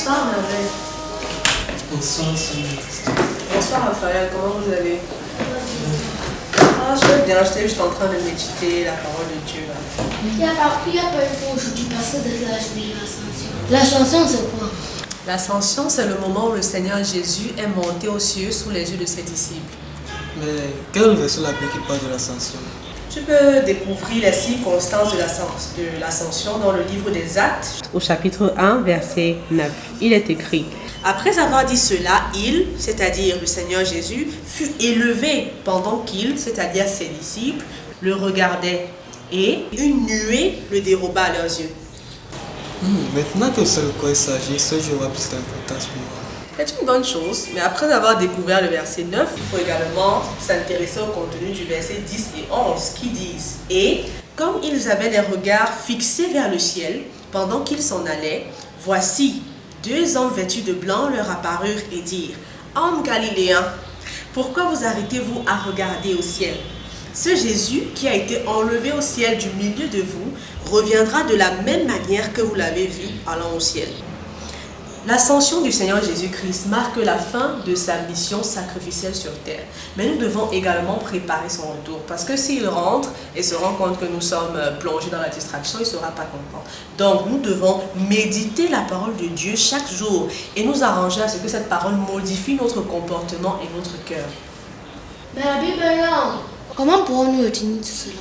Bonsoir Merveille. Bonsoir, Seigneur. Bonsoir Raphaël, comment vous allez? Ah, je vais bien, j'étais juste en train de méditer la parole de Dieu là. Il n'y a pas eu pour aujourd'hui parce que c'est la journée de l'ascension. L'ascension, c'est quoi? L'ascension, c'est le moment où le Seigneur Jésus est monté aux cieux sous les yeux de ses disciples. Mais quel verset la Bible qui parle de l'ascension? Tu peux découvrir les circonstances de l'ascension dans le livre des Actes, au chapitre 1, verset 9. Il est écrit: après avoir dit cela, il, c'est-à-dire le Seigneur Jésus, fut élevé pendant qu'ils, c'est-à-dire ses disciples, le regardaient, et une nuée le déroba à leurs yeux. Maintenant que je sais de quoi il s'agit, ce jour aura plus d'importance pour moi. C'est une bonne chose, mais après avoir découvert le verset 9, il faut également s'intéresser au contenu du verset 10 et 11 qui disent: et comme ils avaient les regards fixés vers le ciel pendant qu'ils s'en allaient, voici, deux hommes vêtus de blanc leur apparurent et dirent: hommes galiléens, pourquoi vous arrêtez-vous à regarder au ciel? Ce Jésus qui a été enlevé au ciel du milieu de vous reviendra de la même manière que vous l'avez vu allant au ciel. L'ascension du Seigneur Jésus-Christ marque la fin de sa mission sacrificielle sur terre. Mais nous devons également préparer son retour. Parce que s'il rentre et se rend compte que nous sommes plongés dans la distraction, il ne sera pas content. Donc nous devons méditer la parole de Dieu chaque jour et nous arranger à ce que cette parole modifie notre comportement et notre cœur. Mais la Bible est là. Comment pourrons-nous retenir tout cela?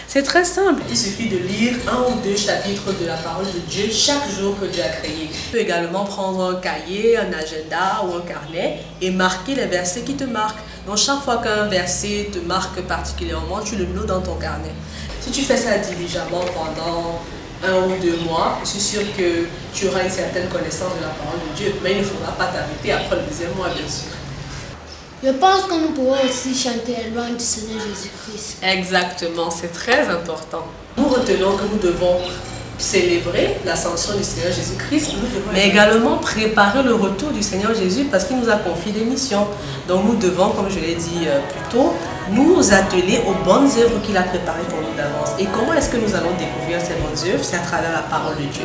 C'est très simple. Il suffit de lire un ou deux chapitres de la parole de Dieu chaque jour que Dieu a créé. Tu peux également prendre un cahier, un agenda ou un carnet et marquer les versets qui te marquent. Donc chaque fois qu'un verset te marque particulièrement, tu le notes dans ton carnet. Si tu fais ça diligemment pendant 1 ou 2 mois, je suis sûre que tu auras une certaine connaissance de la parole de Dieu. Mais il ne faudra pas t'arrêter après le deuxième mois, bien sûr. Je pense que nous pourrons aussi chanter la louange du Seigneur Jésus-Christ. Exactement, c'est très important. Nous retenons que nous devons célébrer l'ascension du Seigneur Jésus-Christ, mais également préparer le retour du Seigneur Jésus parce qu'il nous a confié des missions. Donc nous devons, comme je l'ai dit plus tôt, nous atteler aux bonnes œuvres qu'il a préparées pour nous d'avance. Et comment est-ce que nous allons découvrir ces bonnes œuvres? C'est à travers la parole de Dieu.